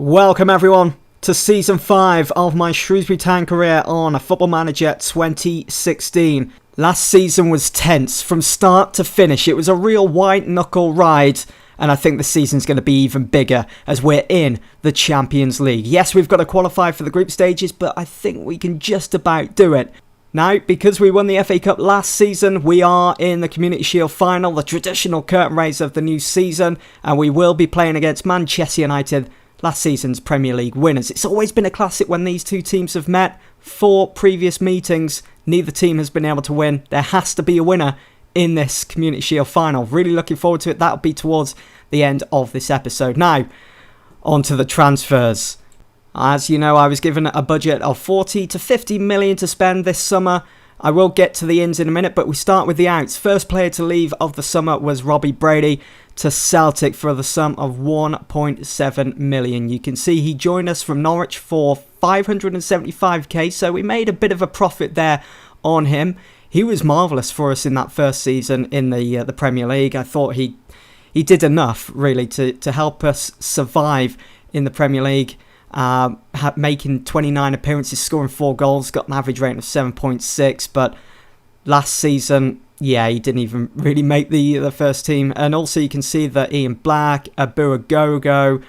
Welcome everyone to Season 5 of my Shrewsbury Town career on Football Manager 2016. Last season was tense from start to finish. It was a real white-knuckle ride, and I think the season's going to be even bigger as we're in the Champions League. Yes, we've got to qualify for the group stages, but I think we can just about do it. Now, because we won the FA Cup last season, we are in the Community Shield final, the traditional curtain raiser of the new season, and we will be playing against Manchester United, last season's Premier League winners. It's always been a classic when these two teams have met. 4 previous meetings, neither team has been able to win. There has to be a winner in this Community Shield final. Really looking forward to it. That'll be towards the end of this episode. Now, on to the transfers. As you know, I was given a budget of 40 to 50 million to spend this summer. I will get to the ins in a minute, but we start with the outs. First player to leave of the summer was Robbie Brady to Celtic for the sum of 1.7 million. You can see he joined us from Norwich for 575k, so we made a bit of a profit there on him. He was marvellous for us in that first season in the Premier League. I thought he did enough, really, to help us survive in the Premier League. Making 29 appearances, scoring 4 goals, got an average rating of 7.6, but last season, yeah, he didn't even really make the first team. And also you can see that Ian Black, Abu Agogo,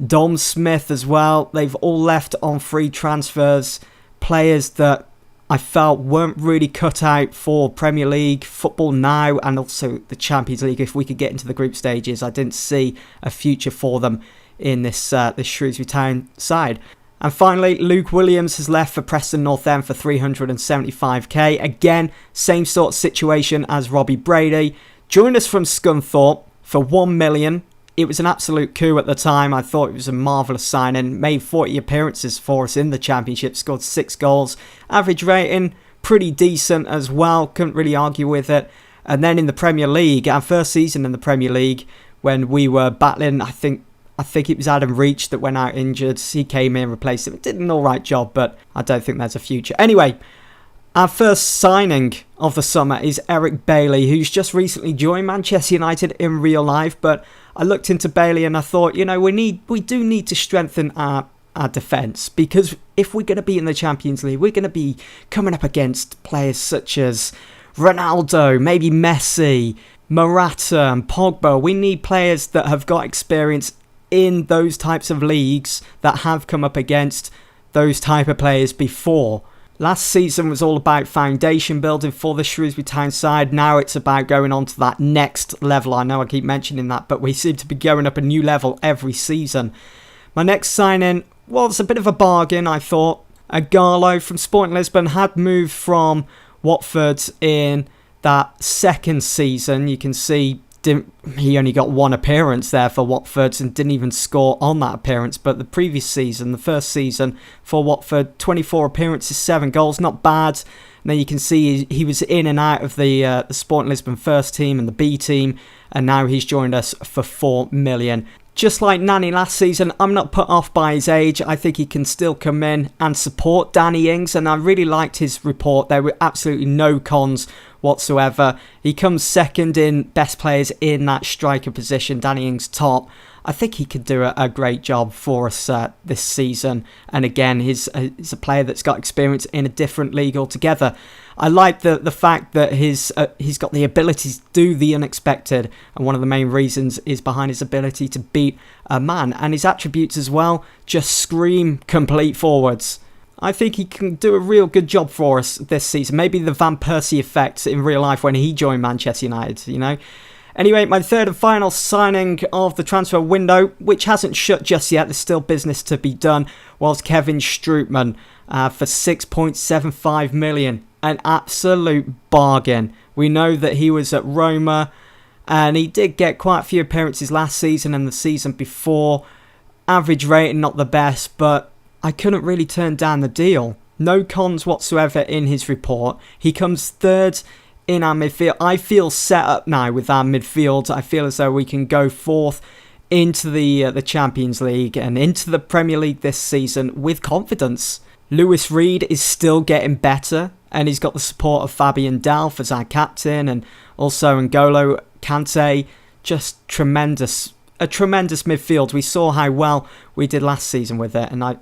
Dom Smith as well, they've all left on free transfers. Players that I felt weren't really cut out for Premier League football now, and also the Champions League. If we could get into the group stages, I didn't see a future for them in this Shrewsbury Town side. And finally, Luke Williams has left for Preston North End for 375k. Again, same sort of situation as Robbie Brady. Joined us from Scunthorpe for 1 million. It was an absolute coup at the time. I thought it was a marvellous signing. Made 40 appearances for us in the Championship. Scored 6 goals. Average rating, pretty decent as well. Couldn't really argue with it. And then in the Premier League, our first season in the Premier League, when we were battling, I think it was Adam Reach that went out injured. He came in, replaced him. Did an alright job, but I don't think there's a future. Anyway, our first signing of the summer is Eric Bailey, who's just recently joined Manchester United in real life. But I looked into Bailey and I thought, you know, we do need to strengthen our defence, because if we're going to be in the Champions League, we're going to be coming up against players such as Ronaldo, maybe Messi, Morata and Pogba. We need players that have got experience in those types of leagues, that have come up against those type of players before. Last season was all about foundation building for the Shrewsbury Town side. Now it's about going on to that next level. I know I keep mentioning that, but we seem to be going up a new level every season. My next signing was a bit of a bargain, I thought. Agallo from Sporting Lisbon had moved from Watford in that second season. You can see he only got 1 appearance there for Watford and didn't even score on that appearance. But the previous season, the first season for Watford, 24 appearances, 7 goals, not bad. And then you can see he was in and out of the Sporting Lisbon first team and the B team, and now he's joined us for 4 million. Just like Nani last season, I'm not put off by his age. I think he can still come in and support Danny Ings, and I really liked his report. There were absolutely no cons whatsoever. He comes second in best players in that striker position. Danny Ings top. I think he could do a great job for us this season. And again, he's a player that's got experience in a different league altogether. I like the fact that he's got the ability to do the unexpected, and one of the main reasons is behind his ability to beat a man. And his attributes as well just scream complete forwards. I think he can do a real good job for us this season. Maybe the Van Persie effect in real life when he joined Manchester United, you know. Anyway, my third and final signing of the transfer window, which hasn't shut just yet, there's still business to be done, was Kevin Strootman for 6.75 million. An absolute bargain. We know that he was at Roma, and he did get quite a few appearances last season and the season before. Average rating not the best, but I couldn't really turn down the deal. No cons whatsoever in his report. He comes third in our midfield. I feel set up now with our midfield. I feel as though we can go fourth into the Champions League and into the Premier League this season with confidence. Lewis Reed is still getting better, and he's got the support of Fabian Delph as our captain, and also N'Golo Kante. Just tremendous a tremendous midfield. We saw how well we did last season with it, and I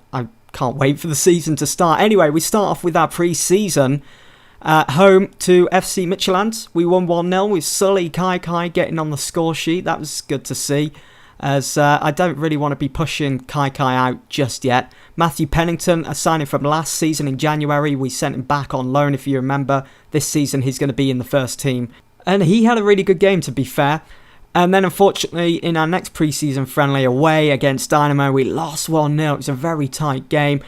can't wait for the season to start. Anyway, we start off with our pre-season home to FC Midtjylland. We won 1-0 with Sully Kai getting on the score sheet. That was good to see, as I don't really want to be pushing Kai out just yet. Matthew Pennington, a signing from last season in January. We sent him back on loan, if you remember. This season he's going to be in the first team. And he had a really good game, to be fair. And then, unfortunately, in our next pre-season friendly away against Dynamo, we lost 1-0. It was a very tight game.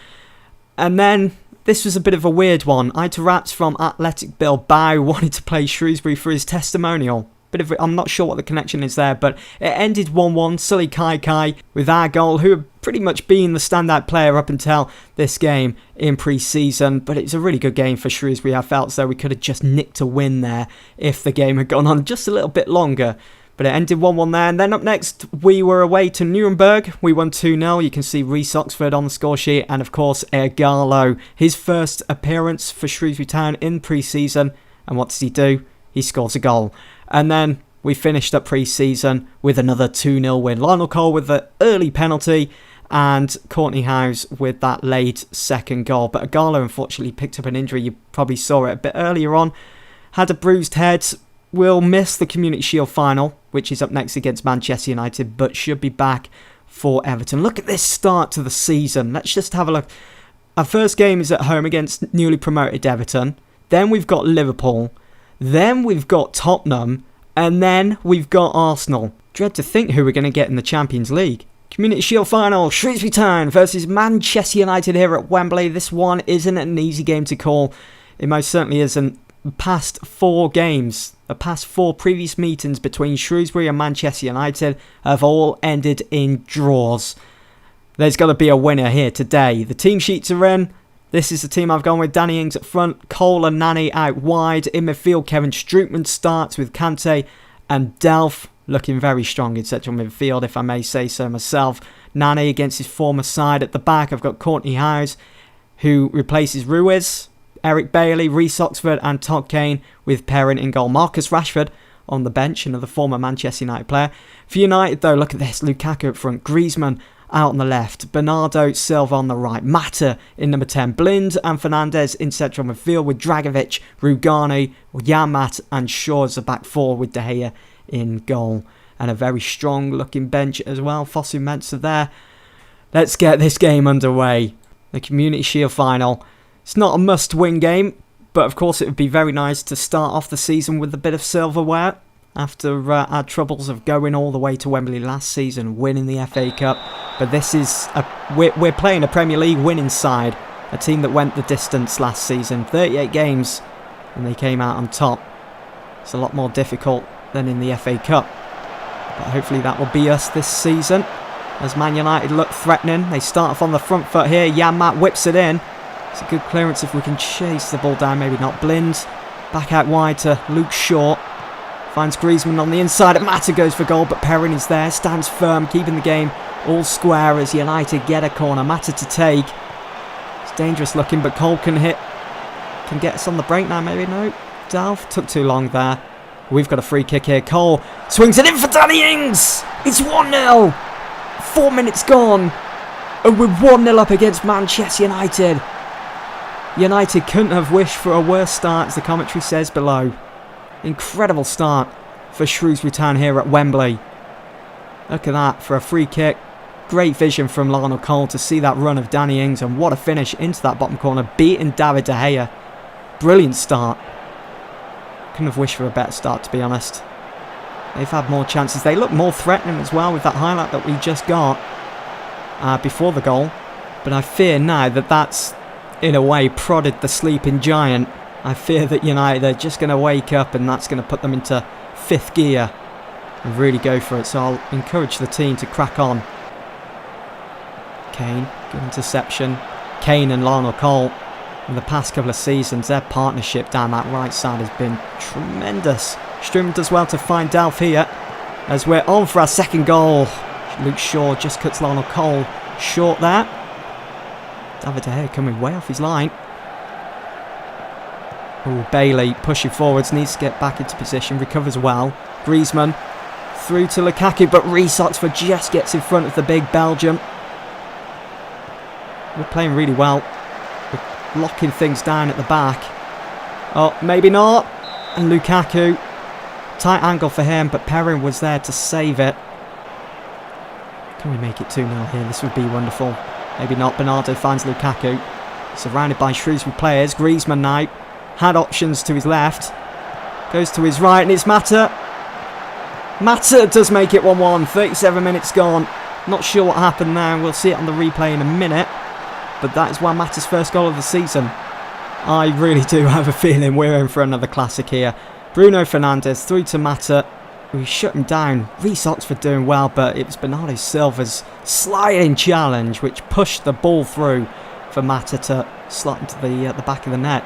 And then, this was a bit of a weird one. Aitor Raps from Athletic Bilbao wanted to play Shrewsbury for his testimonial. I'm not sure what the connection is there, but it ended 1-1. Sully Kai with our goal, who had pretty much been the standout player up until this game in pre-season. But it was a really good game for Shrewsbury. I felt as though we could have just nicked a win there if the game had gone on just a little bit longer. But it ended 1-1 there. And then up next, we were away to Nuremberg. We won 2-0. You can see Reece Oxford on the score sheet. And of course, Ighalo, his first appearance for Shrewsbury Town in pre-season. And what does he do? He scores a goal. And then we finished up pre-season with another 2-0 win. Lionel Cole with the early penalty and Courtney Howes with that late second goal. But Ighalo unfortunately picked up an injury. You probably saw it a bit earlier on. Had a bruised head. Will miss the Community Shield final, which is up next against Manchester United, but should be back for Everton. Look at this start to the season. Let's just have a look. Our first game is at home against newly promoted Everton. Then we've got Liverpool. Then we've got Tottenham. And then we've got Arsenal. Dread to think who we're going to get in the Champions League. Community Shield final, Shrewsbury Town versus Manchester United here at Wembley. This one isn't an easy game to call. It most certainly isn't. Past 4 games, the past 4 previous meetings between Shrewsbury and Manchester United have all ended in draws. There's got to be a winner here today. The team sheets are in. This is the team I've gone with. Danny Ings up front, Cole and Nani out wide. In midfield, Kevin Strootman starts with Kante and Delph looking very strong in central midfield, if I may say so myself. Nani against his former side at the back. I've got Courtney Howes, who replaces Ruiz. Eric Bailey, Reece Oxford and Todd Kane with Perrin in goal. Marcus Rashford on the bench, another former Manchester United player. For United though, look at this. Lukaku up front, Griezmann out on the left, Bernardo Silva on the right, Mata in number 10, Blind and Fernandes in central midfield with Dragovic, Rugani, Yamat and Shaw as the back four with De Gea in goal. And a very strong looking bench as well. Fosu Mensah there. Let's get this game underway. The Community Shield final. It's not a must-win game, but of course it would be very nice to start off the season with a bit of silverware after our troubles of going all the way to Wembley last season, winning the FA Cup. But this is we're playing a Premier League winning side, a team that went the distance last season, 38 games, and they came out on top. It's a lot more difficult than in the FA Cup, but hopefully that will be us this season. As Man United look threatening, they start off on the front foot here. Yamat whips it in. It's a good clearance if we can chase the ball down, maybe not. Blind, back out wide to Luke Shaw. Finds Griezmann on the inside, and Mata goes for goal, but Perrin is there, stands firm, keeping the game all square as United get a corner. Mata to take. It's dangerous looking, but Cole can get us on the break now, maybe, no. Delph took too long there. We've got a free kick here. Cole swings it in for Danny Ings. It's 1-0. 4 minutes gone, and we're 1-0 up against Manchester United. United couldn't have wished for a worse start, as the commentary says below. Incredible start for Shrewsbury Town here at Wembley. Look at that for a free kick. Great vision from Lionel Cole to see that run of Danny Ings, and what a finish into that bottom corner, beating David De Gea. Brilliant start. Couldn't have wished for a better start, to be honest. They've had more chances. They look more threatening as well with that highlight that we just got before the goal. But I fear now that that's, in a way, prodded the sleeping giant. I fear that United are just going to wake up, and that's going to put them into 5th gear and really go for it. So I'll encourage the team to crack on. Kane, good interception. Kane and Lionel Cole, in the past couple of seasons, their partnership down that right side has been tremendous. Strootman does well to find Delph here as we're on for our second goal. Luke Shaw just cuts Lionel Cole short there. David De Gea coming way off his line. Oh, Bailey pushing forwards, needs to get back into position, recovers well. Griezmann Through to Lukaku, but Reece Oxford just gets in front of the big Belgian. We're playing really well. We're locking things down at the back. Oh, maybe not. And Lukaku. Tight angle for him, but Perrin was there to save it. Can we make it 2-0 here? This would be wonderful. Maybe not. Bernardo finds Lukaku. Surrounded by Shrewsbury players. Griezmann now had options to his left. Goes to his right, and it's Mata. Mata does make it 1-1. 37 minutes gone. Not sure what happened there. We'll see it on the replay in a minute. But that is Juan Mata's first goal of the season. I really do have a feeling we're in for another classic here. Bruno Fernandes through to Mata. We shut him down. Reece Oxford doing well, but it was Bernardo Silva's sliding challenge which pushed the ball through for Mata to slot into the back of the net.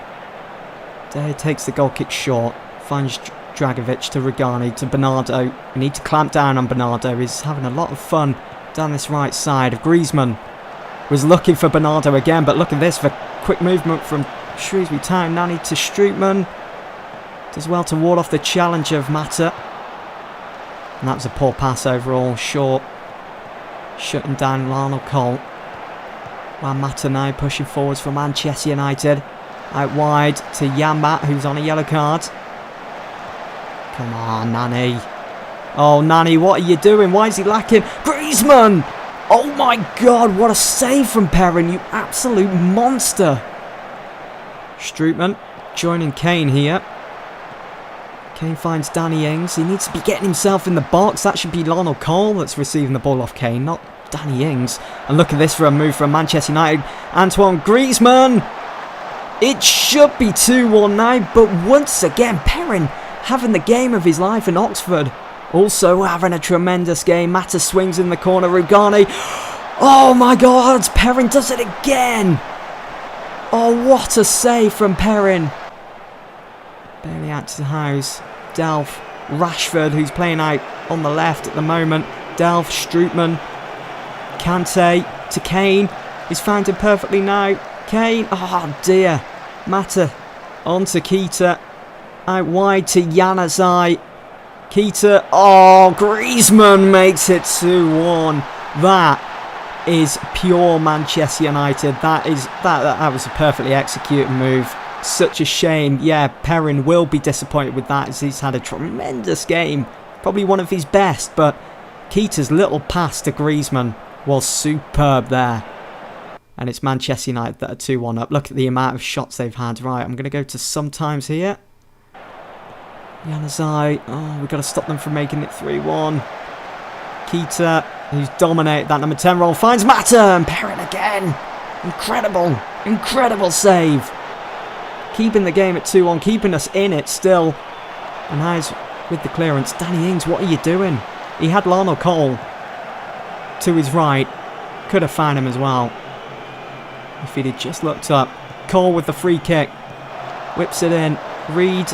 There takes the goal kick short. Finds Dragovic to Regani to Bernardo. We need to clamp down on Bernardo. He's having a lot of fun down this right side. Griezmann was looking for Bernardo again, but look at this for quick movement from Shrewsbury Town. Nani to Strootman. Does well to ward off the challenge of Mata. And that was a poor pass overall. Short. Shutting down Lionel Cole. Juan Mata now pushing forwards for Manchester United. Out wide to Yambat, who's on a yellow card. Come on, Nani. Oh, Nani, what are you doing? Why is he lacking? Griezmann! Oh my god, what a save from Perrin, you absolute monster. Strootman joining Kane here. Kane finds Danny Ings. He needs to be getting himself in the box. That should be Lionel Cole that's receiving the ball off Kane, not Danny Ings. And look at this for a move from Manchester United. Antoine Griezmann. It should be 2-1 now, but once again, Perrin having the game of his life, and Oxford also having a tremendous game. Mata swings in the corner. Rugani. Oh my god, Perrin does it again. Oh, what a save from Perrin. Bailey out to the house. Delph, Rashford, who's playing out on the left at the moment. Delph, Strootman, Kante to Kane. He's found him perfectly now. Kane, oh dear. Mata on to Keita. Out wide to Januzaj. Keita, oh, Griezmann makes it 2-1. That is pure Manchester United. That was a perfectly executed move. Such a shame. Yeah, Perrin will be disappointed with that as he's had a tremendous game. Probably one of his best, but Keita's little pass to Griezmann was superb there. And it's Manchester United that are 2-1 up. Look at the amount of shots they've had. Right, I'm going to go to sometimes here. Januzaj. Oh, we've got to stop them from making it 3-1. Keita, who's dominated that number 10 role, finds Mata, and Perrin again. Incredible. Incredible save. Keeping the game at 2-1, keeping us in it still. And how's with the clearance? Danny Ings, what are you doing? He had Lionel Cole to his right. Could have found him as well if he'd have just looked up. Cole with the free kick. Whips it in. Reed.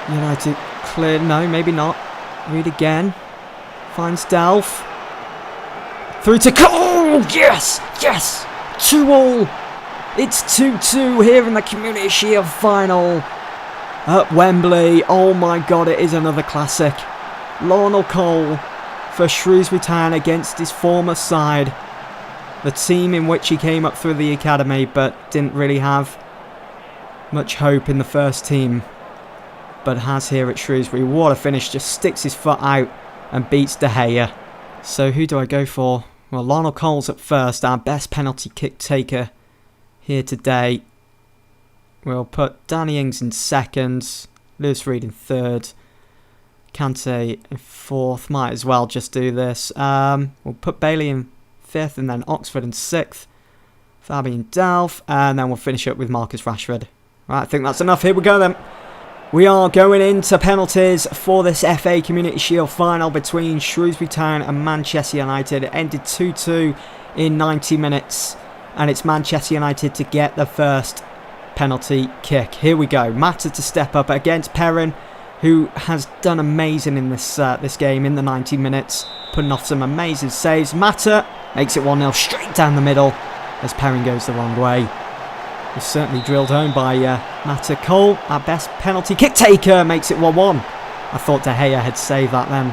United clear. No, maybe not. Reed again. Finds Delph. Through to Cole. Yes! Yes! 2-2. It's 2-2 here in the Community Shield final at Wembley. Oh my god, it is another classic. Lionel Cole for Shrewsbury Town against his former side. The team in which he came up through the academy but didn't really have much hope in the first team. But has here at Shrewsbury. What a finish. Just sticks his foot out and beats De Gea. So who do I go for? Well, Lionel Cole's at first. Our best penalty kick taker here today. We'll put Danny Ings in second. Lewis Reed in third. Kante in fourth. Might as well just do this. We'll put Bailey in fifth and then Oxford in sixth. Fabian Delph. And then we'll finish up with Marcus Rashford. Right, I think that's enough. Here we go then. We are going into penalties for this FA Community Shield final between Shrewsbury Town and Manchester United. It ended 2-2 in 90 minutes. And it's Manchester United to get the first penalty kick. Here we go. Mata to step up against Perrin, who has done amazing in this game in the 90 minutes. Putting off some amazing saves. Mata makes it 1-0 straight down the middle as Perrin goes the wrong way. He's certainly drilled home by Mata. Cole, our best penalty kick taker, makes it 1-1. I thought De Gea had saved that then.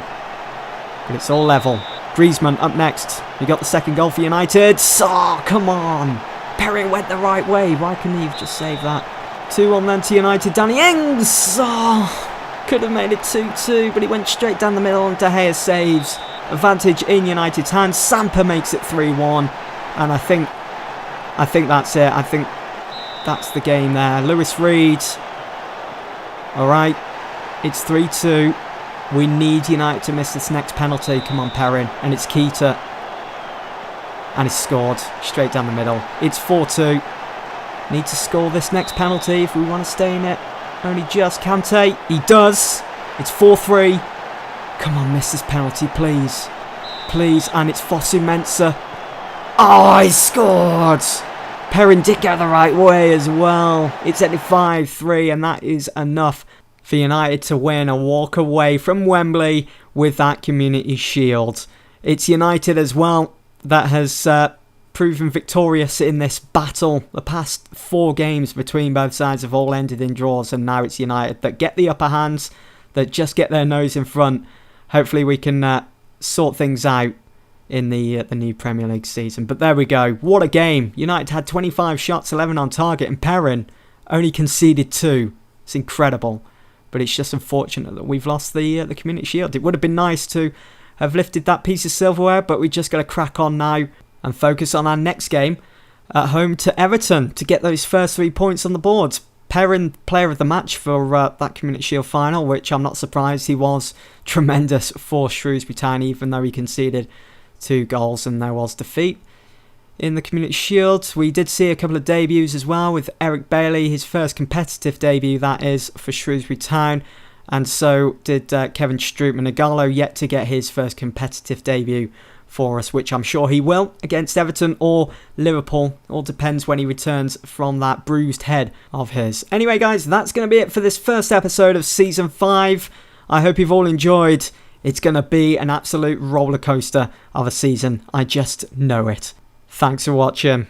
But it's all level. Griezmann up next. We got the second goal for United. Oh, come on. Perrin went the right way. Why couldn't he have just saved that? 2-1 then to United. Danny Ings. Oh, could have made it 2-2, but he went straight down the middle and De Gea saves. Advantage in United's hands. Samper makes it 3-1. And I think that's it. I think that's the game there. Lewis Reed. Alright. It's 3-2. We need United to miss this next penalty. Come on, Perrin. And it's Keita. And he's scored. Straight down the middle. It's 4-2. Need to score this next penalty if we want to stay in it. Only just. Kante. He does. It's 4-3. Come on, miss this penalty, please. Please. And it's Fosu Mensah. Oh, he scored. Perrin did go the right way as well. It's at 5-3, and that is enough for United to win and walk away from Wembley with that Community Shield. It's United as well that has proven victorious in this battle. The past 4 games between both sides have all ended in draws, and now it's United that get the upper hands, that just get their nose in front. Hopefully we can sort things out in the new Premier League season. But there we go. What a game. United had 25 shots, 11 on target, and Perrin only conceded 2. It's incredible. But it's just unfortunate that we've lost the Community Shield. It would have been nice to have lifted that piece of silverware, but we just got to crack on now and focus on our next game at home to Everton to get those first 3 points on the board. Perrin, player of the match for that Community Shield final, which I'm not surprised. He was tremendous for Shrewsbury Town, even though he conceded 2 goals and there was defeat. In the Community Shield, we did see a couple of debuts as well with Eric Bailey, his first competitive debut, that is, for Shrewsbury Town. And so did Kevin Strootman. Igalo yet to get his first competitive debut for us, which I'm sure he will against Everton or Liverpool. All depends when he returns from that bruised head of his. Anyway, guys, that's going to be it for this first episode of Season 5. I hope you've all enjoyed. It's going to be an absolute roller coaster of a season. I just know it. Thanks for watching.